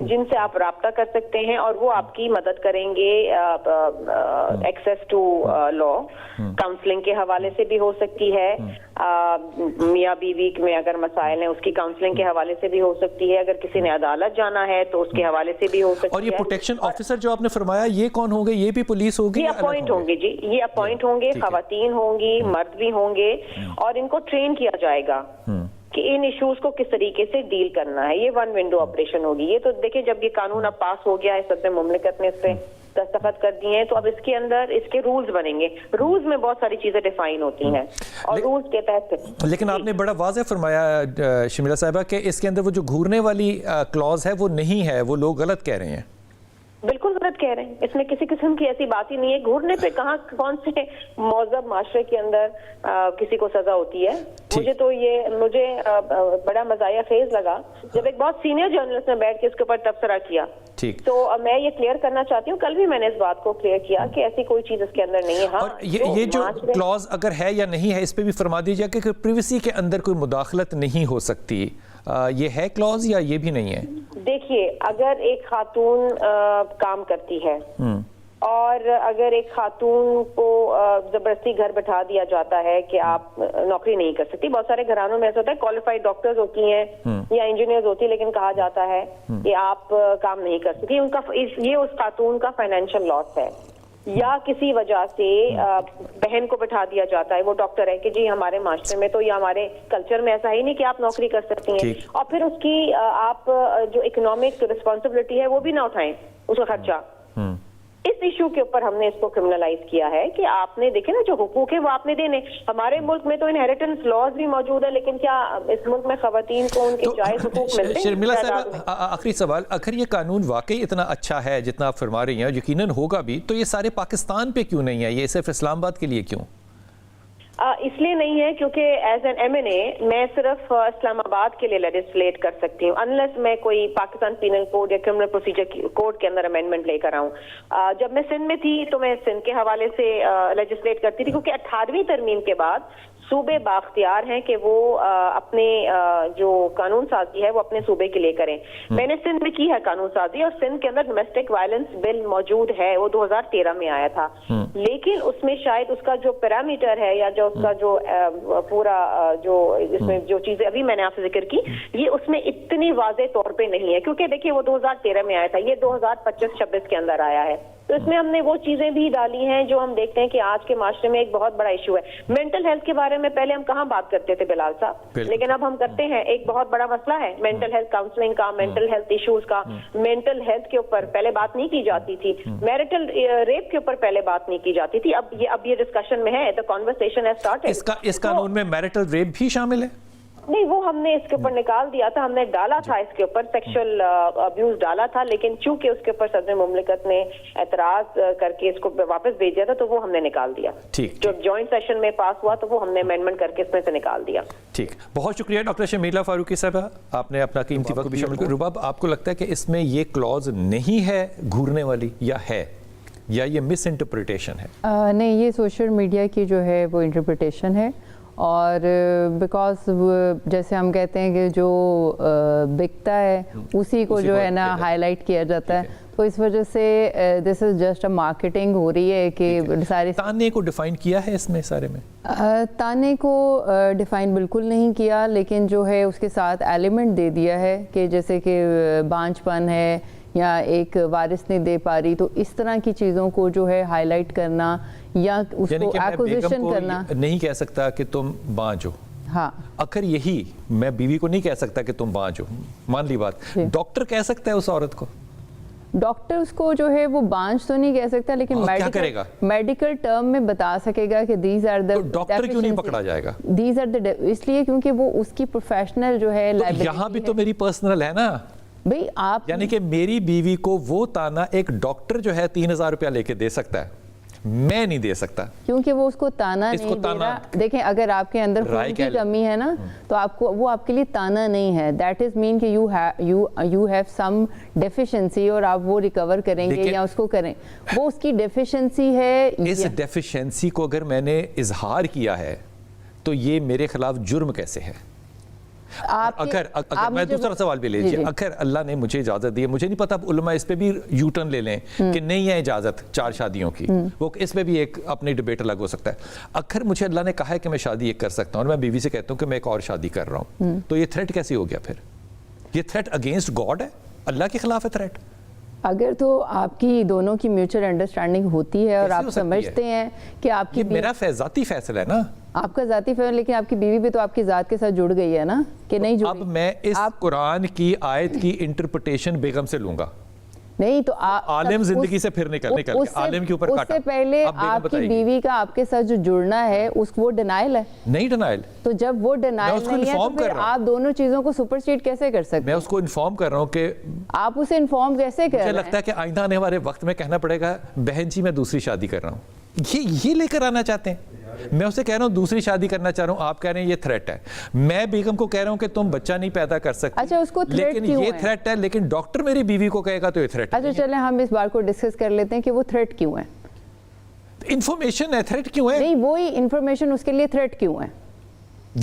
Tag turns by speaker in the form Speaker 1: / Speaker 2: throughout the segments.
Speaker 1: جن سے آپ رابطہ کر سکتے ہیں اور وہ آپ کی مدد کریں گے ایکسیس ٹو لا. کاؤنسلنگ کے حوالے سے بھی ہو سکتی ہے, میاں بیوی میں اگر مسائل ہیں اس کی کاؤنسلنگ کے حوالے سے بھی ہو سکتی ہے, اگر کسی نے عدالت جانا ہے تو اس کے حوالے سے بھی ہو سکتی ہے.
Speaker 2: اور یہ پروٹیکشن آفیسر جو آپ نے فرمایا یہ کون ہوں گے؟ یہ بھی پولیس ہوگی؟
Speaker 1: یہ اپوائنٹ ہوں گے جی, یہ اپوائنٹ ہوں گے, خواتین ہوں گی, مرد بھی ہوں گے, اور ان کو ٹرین کیا جائے گا کہ ان ایشوز کو کس طریقے سے ڈیل کرنا ہے. یہ ون ونڈو آپریشن ہوگی. یہ تو دیکھیں جب یہ قانون اب پاس ہو گیا ہے, صدر مملکت نے اس پہ دستخط کر دیے ہیں, تو اب اس کے اندر اس کے رولز بنیں گے. رولز میں بہت ساری چیزیں ڈیفائن ہوتی ہیں اور رولز کے تحت.
Speaker 2: لیکن آپ نے بڑا واضح فرمایا شمیلہ صاحبہ کہ اس کے اندر وہ جو گھورنے والی کلوز ہے وہ نہیں ہے, وہ لوگ غلط کہہ رہے ہیں.
Speaker 1: بالکل غلط کہہ رہے ہیں, اس میں کسی قسم کی ایسی بات ہی نہیں ہے. گھورنے پہ کہاں کون سے مہذب معاشرے کے اندر کسی کو سزا ہوتی ہے. مجھے بڑا مزاحیہ خیز لگا جب ایک بہت سینئر جرنلسٹ نے بیٹھ کے اس کے اوپر تبصرہ کیا. تو میں یہ کلیئر کرنا چاہتی ہوں, کل بھی میں نے اس بات کو کلیئر کیا کہ ایسی کوئی چیز اس کے اندر نہیں ہے. ہاں,
Speaker 2: یہ جو کلوز اگر ہے یا نہیں ہے اس پہ بھی فرما دیجیے کہ پریویسی کے اندر کوئی مداخلت نہیں ہو سکتی. یہ ہے کلوز یا یہ بھی نہیں ہے؟
Speaker 1: دیکھیے, اگر ایک خاتون کام کرتی ہے اور اگر ایک خاتون کو زبردستی گھر بٹھا دیا جاتا ہے کہ آپ نوکری نہیں کر سکتی, بہت سارے گھرانوں میں ایسا ہوتا ہے کوالیفائڈ ڈاکٹرز ہوتی ہیں یا انجینئرز ہوتی ہیں, لیکن کہا جاتا ہے کہ آپ کام نہیں کر سکتی. یہ اس خاتون کا فائنینشیل لاس ہے. یا کسی وجہ سے بہن کو بٹھا دیا جاتا ہے, وہ ڈاکٹر ہے, کہ جی ہمارے معاشرے میں تو یا ہمارے کلچر میں ایسا ہی نہیں کہ آپ نوکری کر سکتی ہیں, اور پھر اس کی آپ جو اکنامک رسپانسبلٹی ہے وہ بھی نہ اٹھائیں, اس کا خرچہ. اس ایشو کے اوپر ہم نے اس کو کرمنلائز کیا ہے کہ آپ نے دیکھیں نا جو حقوق ہے وہ آپ نے دینے. ہمارے ملک میں تو انہیریٹنس لاز بھی موجود ہے, لیکن کیا اس ملک میں خواتین کو ان کے جائز حقوق ملتے ہیں؟
Speaker 2: شرمیلا صاحب, آخری سوال, اگر یہ قانون واقعی اتنا اچھا ہے جتنا آپ فرما رہی ہیں, یقیناً ہوگا بھی, تو یہ سارے پاکستان پہ کیوں نہیں ہے؟ یہ صرف اسلام آباد کے لیے کیوں؟
Speaker 1: اس لیے نہیں ہے کیونکہ ایز این ایم این اے میں صرف اسلام آباد کے لیے لیجسلیٹ کر سکتی ہوں, انلیس میں کوئی پاکستان پینل کوڈ یا کرمنل پروسیجر کوڈ کے اندر امینڈمنٹ لے کر آؤں. جب میں سندھ میں تھی تو میں سندھ کے حوالے سے لیجسلیٹ کرتی تھی, کیونکہ 18ویں ترمیم کے بعد صوبے باختیار ہیں کہ وہ اپنے جو قانون سازی ہے وہ اپنے صوبے کے لیے کریں. میں نے سندھ میں کی ہے قانون سازی, اور سندھ کے اندر ڈومیسٹک وائلنس بل موجود ہے, وہ 2013 میں آیا تھا, لیکن اس میں شاید اس کا جو پیرامیٹر ہے یا جو اس کا جو پورا جو اس میں جو چیزیں ابھی میں نے آپ سے ذکر کی, یہ اس میں اتنی واضح طور پہ نہیں ہے, کیونکہ دیکھیے وہ 2013 میں آیا تھا, یہ 2025-26 کے اندر آیا ہے. تو اس میں ہم نے وہ چیزیں بھی ڈالی ہیں جو ہم دیکھتے ہیں کہ آج کے معاشرے میں ایک بہت بڑا ایشو ہے. مینٹل ہیلتھ کے بارے میں پہلے ہم کہاں بات کرتے تھے بلال صاحب, لیکن اب ہم کرتے ہیں. ایک بہت بڑا مسئلہ ہے مینٹل ہیلتھ کاؤنسلنگ کا, مینٹل ہیلتھ ایشوز کا. مینٹل ہیلتھ کے اوپر پہلے بات نہیں کی جاتی تھی, میرٹل ریپ کے اوپر پہلے بات نہیں کی جاتی تھی, اب یہ ڈسکشن میں ہے. The conversation has started.
Speaker 2: اس قانون میں میرٹل ریپ بھی شامل ہے؟
Speaker 1: نہیں, وہ ہم نے اس کے اوپر نکال دیا تھا, ہم نے ڈالا تھا اس کے اوپر سیکشل ابیوز ڈالا تھا, لیکن چونکہ اس کے اوپر صدر مملکت نے اعتراض کر کے اس کو واپس بھیج دیا تھا تو وہ ہم نے نکال دیا. جو جوائنٹ سیشن میں پاس ہوا تو وہ ہم نے امینڈمنٹ کر کے اس میں سے نکال دیا.
Speaker 2: ٹھیک, بہت شکریہ ڈاکٹر شمیلہ فاروقی صاحبہ, آپ نے اپنا قیمتی وقت بھی شامل کیا. رباب, آپ کو لگتا ہے کہ اس میں یہ کلوز نہیں ہے گھورنے والی, یا ہے, یا یہ مس انٹرپریٹیشن ہے؟
Speaker 3: نہیں, یہ سوشل میڈیا کی جو ہے وہ انٹرپریٹیشن ہے, اور بیکاز جیسے ہم کہتے ہیں کہ جو بکتا ہے اسی کو جو ہے نا ہائی لائٹ کیا جاتا ہے, تو اس وجہ سے دس از جسٹ اے مارکیٹنگ ہو رہی ہے کہ سارے.
Speaker 2: تانے کو ڈیفائن کیا ہے اس میں سارے میں؟
Speaker 3: تانے کو ڈیفائن بالکل نہیں کیا, لیکن جو ہے اس کے ساتھ ایلیمنٹ دے دیا ہے کہ جیسے کہ بانجھ پن ہے یا ایک وارث نہیں دے پا رہی, تو اس طرح کی چیزوں کو جو ہے ہائی لائٹ کرنا یا اس کو ایکوزیشن کرنا.
Speaker 2: نہیں کہہ سکتا کہ تم بانجھ ہو,
Speaker 3: ہاں,
Speaker 2: اگر یہی میں بیوی کو نہیں کہہ سکتا کہ تم بانجھ ہو, مان لی بات, ڈاکٹر کہہ سکتا ہے اس عورت کو؟
Speaker 3: ڈاکٹر اس کو جو ہے وہ بانجھ تو نہیں کہہ سکتا, لیکن میڈیکل ٹرم میں بتا سکے گا کہ دیز آر دا.
Speaker 2: ڈاکٹر کیوں نہیں پکڑا جائے گا؟
Speaker 3: دیز آر دا, اس لیے کیونکہ وہ اس کی پروفیشنل جو ہے.
Speaker 2: یہاں بھی تو میری پرسنل ہے نا
Speaker 3: بھئی, آپ
Speaker 2: یعنی کہ میری بیوی کو وہ تانا ایک ڈاکٹر جو ہے 3000 روپیہ لے کے دے سکتا ہے, میں نہیں دے سکتا,
Speaker 3: کیونکہ وہ اس کو تانا نہیں دے رہا. دیکھیں, اگر آپ کے اندر خون کی کمی ہے نا تو آپ کو وہ آپ کے لیے تانا نہیں ہے, دیٹ از مین کہ یو ہیو سم ڈیفیشنسی, اور آپ وہ ریکور کریں گے یا اس کو کریں, وہ اس کی ڈیفیشنسی ہے.
Speaker 2: اس ڈیفیشنسی کو اگر میں نے اظہار کیا ہے تو یہ میرے خلاف جرم کیسے ہے؟ اگر میں دوسرا سوال بھی لیجیے, اگر اللہ نے مجھے اجازت دی ہے, مجھے نہیں پتا علماء اس پہ بھی یو ٹرن لے لیں کہ نہیں ہے اجازت 4 شادیوں کی, وہ اس پہ بھی ایک اپنی ڈبیٹ الگ ہو سکتا ہے. اگر مجھے اللہ نے کہا ہے کہ میں شادی ایک کر سکتا ہوں اور میں بیوی سے کہتا ہوں کہ میں ایک اور شادی کر رہا ہوں, تو یہ تھریٹ کیسے ہو گیا پھر؟ یہ تھریٹ اگینسٹ گاڈ ہے, اللہ کے خلاف ہے تھریٹ.
Speaker 3: اگر تو آپ کی دونوں کی میوچل انڈرسٹینڈنگ ہوتی ہے اور آپ سمجھتے ہیں کہ آپ کی,
Speaker 2: میرا ذاتی فیصلہ ہے نا,
Speaker 3: آپ کا ذاتی فیصلہ, لیکن آپ کی بیوی بھی تو آپ کی ذات کے ساتھ جڑ گئی ہے نا, کہ نہیں جڑی؟
Speaker 2: اب میں اس قرآن کی آیت کی انٹرپریٹیشن بیگم سے لوں گا.
Speaker 3: نہیں تو
Speaker 2: عالم زندگی سے پھر نکل کے عالم کے اوپر کاٹا.
Speaker 3: اس سے پہلے آپ کی بیوی کا آپ کے ساتھ جو جڑنا ہے وہ ڈینائل ہے. نہیں
Speaker 2: ڈینائل.
Speaker 3: تو جب وہ ڈینائل نہیں ہے تو پھر آپ دونوں چیزوں کو سپرسیڈ کیسے کر سکتے ہیں؟
Speaker 2: میں اس کو انفارم کر رہا ہوں کہ
Speaker 3: آپ اسے انفارم کیسے کر رہے ہیں؟
Speaker 2: مجھے لگتا ہے کہ آئندہ آنے والے وقت میں کہنا پڑے گا بہن جی میں دوسری شادی کر رہا ہوں. یہ لے کر آنا چاہتے ہیں. میں اسے کہہ رہا ہوں دوسری شادی کرنا چاہ رہا ہوں, آپ کہہ رہے ہیں یہ تھریٹ ہے. میں بیگم کو کہہ رہا ہوں کہ تم بچہ نہیں پیدا کر سکتے.
Speaker 3: اچھا, اس کو
Speaker 2: لیکن یہ تھریٹ ہے, لیکن ڈاکٹر میری بیوی کو کہے گا تو یہ تھریٹ ہے.
Speaker 3: اچھا چلیں ہم اس بات کو ڈسکس کر لیتے ہیں کہ وہ تھریٹ کیوں ہے.
Speaker 2: انفارمیشن ہے, تھریٹ کیوں ہے؟
Speaker 3: نہیں, وہی انفارمیشن اس کے لیے تھریٹ کیوں ہے؟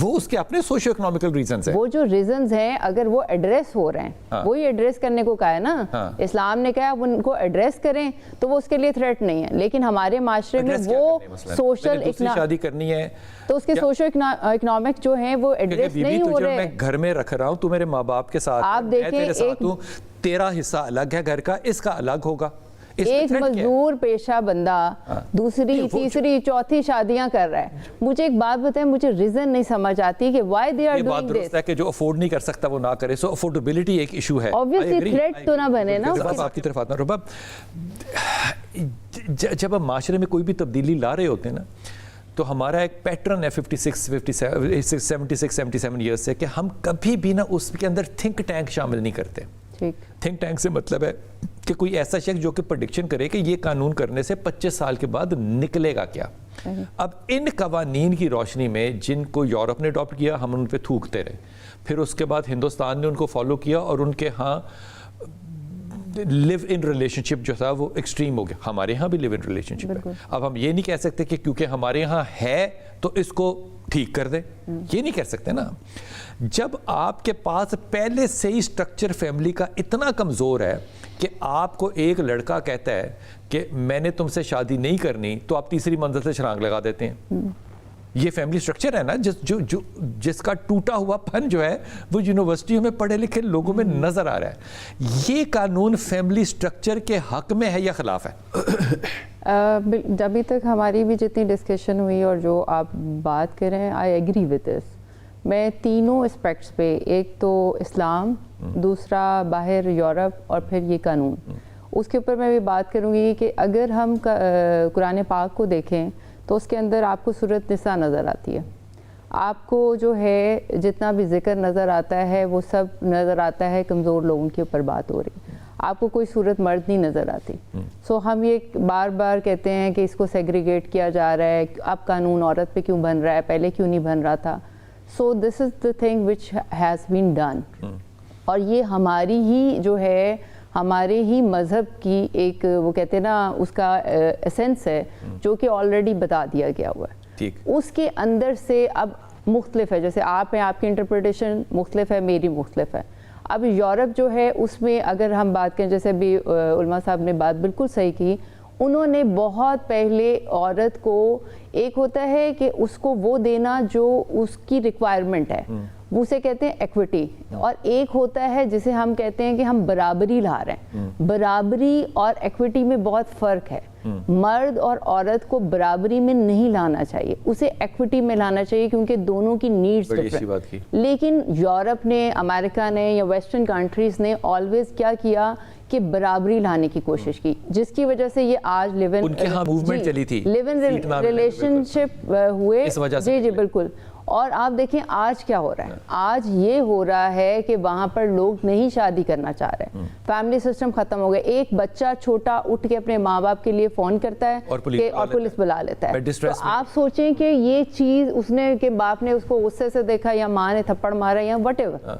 Speaker 2: وہ اس کے اپنے سوشو اکنامکل ریزنز ہیں.
Speaker 3: وہ جو ریزنز ہیں اگر وہ ایڈریس ہو رہے ہیں, وہی ایڈریس کرنے کو کہا ہے نا اسلام نے, کہا ان کو ایڈریس کریں تو وہ اس کے لیے تھریٹ نہیں ہے. لیکن ہمارے معاشرے میں وہ سوشل
Speaker 2: شادی کرنی ہے
Speaker 3: تو اس کے سوشو اکنامک جو ہیں وہ ایڈریس نہیں ہو رہے.
Speaker 2: میں گھر میں رکھ رہا ہوں, تو میرے ماں باپ کے ساتھ,
Speaker 3: آپ دیکھیں
Speaker 2: تیرا حصہ الگ ہے گھر کا, اس کا الگ ہوگا.
Speaker 3: ایک مزدور پیشہ بندہ دوسری تیسری چوتھی شادیاں کر رہا ہے. مجھے ایک بات بتائیں, مجھے ریزن نہیں سمجھ آتی کہ why they are doing this.
Speaker 2: درست ہے کہ جو افورڈ نہیں کر سکتا وہ نہ کرے, سو افورڈیبلٹی ایک ایشو ہے.
Speaker 3: obviously تھریٹ تو نہ بنے نا.
Speaker 2: آپ کی طرف آتا ہوں رباب, جب ہم معاشرے میں کوئی بھی تبدیلی لا رہے ہوتے ہیں نا, تو ہمارا ایک پیٹرن ہے 76-77 ایئرس سے کہ ہم کبھی بھی نا اس کے اندر تھنک ٹینک شامل نہیں کرتے. تھنک ٹینک سے مطلب ہے کہ کوئی ایسا شخص جو کہ پریڈکشن کرے کہ یہ قانون کرنے سے 25 سال کے بعد نکلے گا کیا. اب ان قوانین کی روشنی میں جن کو یورپ نے اڈاپٹ کیا, ہم ان پہ تھوکتے رہے, پھر اس کے بعد ہندوستان نے ان کو فالو کیا اور ان کے ہاں لیو ان ریلیشن شپ جو تھا وہ ایکسٹریم ہو گیا. ہمارے ہاں بھی لیو ان ریلیشن شپ ہے. اب ہم یہ نہیں کہہ سکتے کہ کیونکہ ہمارے یہاں ہے تو اس کو ٹھیک کر دیں, یہ نہیں کہہ سکتے نا. جب آپ کے پاس پہلے سے ہی سٹرکچر فیملی کا اتنا کمزور ہے کہ آپ کو ایک لڑکا کہتا ہے کہ میں نے تم سے شادی نہیں کرنی, تو آپ تیسری منزل سے چھلانگ لگا دیتے ہیں. یہ فیملی سٹرکچر ہے نا جس کا ٹوٹا ہوا پن جو ہے وہ یونیورسٹیوں میں پڑھے لکھے لوگوں میں نظر آ رہا ہے. یہ قانون فیملی سٹرکچر کے حق میں ہے یا خلاف ہے؟
Speaker 3: ابھی تک ہماری بھی جتنی ڈسکشن ہوئی اور جو آپ بات کر رہے ہیں, آئی ایگری وتھ دس. میں تینوں اسپیکٹس پہ, ایک تو اسلام, دوسرا باہر یورپ, اور پھر یہ قانون, اس کے اوپر میں بھی بات کروں گی کہ اگر ہم قرآن پاک کو دیکھیں تو اس کے اندر آپ کو سورۃ نساء نظر آتی ہے. آپ کو جو ہے جتنا بھی ذکر نظر آتا ہے وہ سب نظر آتا ہے کمزور لوگوں کے اوپر بات ہو رہی. آپ کو کوئی صورت مرد نہیں نظر آتی. سو ہم یہ بار بار کہتے ہیں کہ اس کو سیگریگیٹ کیا جا رہا ہے, اب قانون عورت پہ کیوں بن رہا ہے, پہلے کیوں نہیں بن رہا تھا. So this is the thing which has been done, اور یہ ہماری ہی جو ہے ہمارے ہی مذہب کی ایک وہ کہتے ہیں نا اس کا ایسنس ہے جو کہ آلریڈی بتا دیا گیا ہوا ہے. اس کے اندر سے اب مختلف ہے, جیسے آپ ہیں, آپ کی انٹرپریٹیشن مختلف ہے, میری مختلف ہے. اب یورپ جو ہے اس میں اگر ہم بات کریں, جیسے بھی علماء صاحب نے بات بالکل صحیح کی, انہوں نے بہت پہلے عورت کو ایک ہوتا ہے کہ اس کو وہ دینا جو اس کی ریکوائرمنٹ ہے, اسے کہتے ہیں ایکوٹی, اور ایک ہوتا ہے جسے ہم کہتے ہیں کہ ہم برابری لا رہے ہیں. برابری اور ایکوٹی میں بہت فرق ہے. مرد اور عورت کو برابری میں نہیں لانا چاہیے, اسے ایکوٹی میں لانا چاہیے, کیونکہ دونوں کی نیڈز ڈفرنٹ. لیکن یورپ نے, امریکہ نے یا ویسٹرن کنٹریز نے آلویز کیا کیا کہ برابری لانے کی کوشش کی, جس کی وجہ سے یہ آج لیو ان ریلیشن شپ ہوئے. جی جی بالکل. اور آپ دیکھیں آج کیا ہو رہا ہے, آج یہ ہو رہا ہے کہ وہاں پر لوگ نہیں شادی کرنا چاہ رہے, فیملی سسٹم ختم ہو گیا. ایک بچہ چھوٹا اٹھ کے اپنے ماں باپ کے لیے فون کرتا ہے اور پولیس بلا لیتا ہے. تو آپ سوچیں کہ یہ چیز اس نے, کہ باپ نے اس کو غصے سے دیکھا یا ماں نے تھپڑ مارا یا وٹ ایور,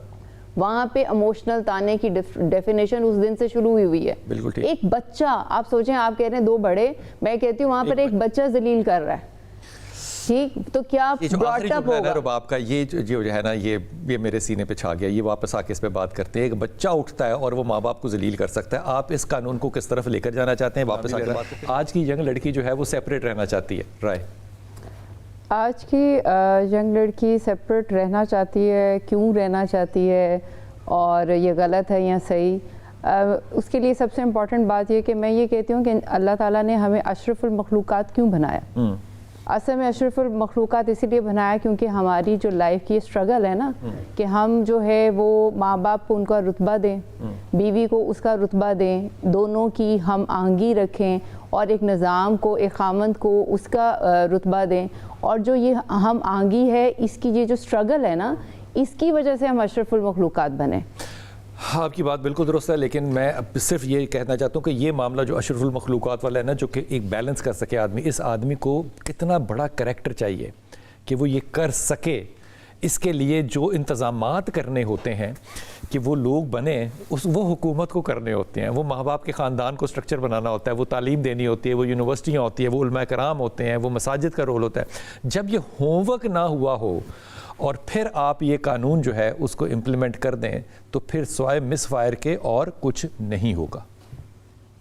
Speaker 3: وہاں پہ ایموشنل تانے کی ڈیفینیشن اس دن سے شروع ہوئی ہے. ایک بچہ, آپ سوچیں, آپ کہہ رہے ہیں دو بڑے, میں کہتی ہوں وہاں پر ایک بچہ ذلیل کر رہا ہے. ٹھیک تو کیا
Speaker 2: یہ جو آخری
Speaker 3: brought up
Speaker 2: جملہ ہے نا
Speaker 3: ہوگا؟
Speaker 2: رباب کا، یہ جو ہے نا یہ میرے سینے پہ چھا گیا، یہ واپس آ کے اس پہ بات کرتے ہیں. ایک بچہ اٹھتا ہے اور وہ ماں باپ کو ذلیل کر سکتا ہے. آپ اس قانون کو کس طرف لے کر جانا چاہتے ہیں؟ واپس آ کے آج کی ینگ لڑکی جو ہے وہ سیپریٹ رہنا چاہتی ہے، رائے؟
Speaker 3: آج کی ینگ لڑکی سپریٹ رہنا چاہتی ہے، کیوں رہنا چاہتی ہے اور یہ غلط ہے یا صحیح؟ اس کے لیے سب سے امپورٹنٹ بات یہ کہ میں یہ کہتی ہوں کہ اللہ تعالیٰ نے ہمیں اشرف المخلوقات کیوں بنایا؟ اصل میں اشرف المخلوقات اسی لیے بنایا کیونکہ ہماری جو لائف کی اسٹرگل ہے نا کہ ہم جو ہے وہ ماں باپ کو ان کا رتبہ دیں، بیوی کو اس کا رتبہ دیں، دونوں کی ہم آہنگی رکھیں اور ایک نظام کو، ایک خامند کو اس کا رتبہ دیں. اور جو یہ ہم آہنگی ہے، اس کی یہ جو اسٹرگل ہے نا، اس کی وجہ سے ہم اشرف المخلوقات بنے.
Speaker 2: آپ کی بات بالکل درست ہے، لیکن میں صرف یہ کہنا چاہتا ہوں کہ یہ معاملہ جو اشرف المخلوقات والا ہے نا، جو کہ ایک بیلنس کر سکے آدمی، اس آدمی کو کتنا بڑا کریکٹر چاہیے کہ وہ یہ کر سکے. اس کے لیے جو انتظامات کرنے ہوتے ہیں کہ وہ لوگ بنے، وہ حکومت کو کرنے ہوتے ہیں، وہ ماں باپ کے خاندان کو سٹرکچر بنانا ہوتا ہے، وہ تعلیم دینی ہوتی ہے، وہ یونیورسٹیاں ہوتی ہیں، وہ علماء کرام ہوتے ہیں، وہ مساجد کا رول ہوتا ہے. جب یہ ہوم ورک نہ ہوا ہو اور پھر آپ یہ قانون جو ہے اس کو امپلیمنٹ کر دیں تو پھر سوائے مس فائر کے اور کچھ نہیں ہوگا.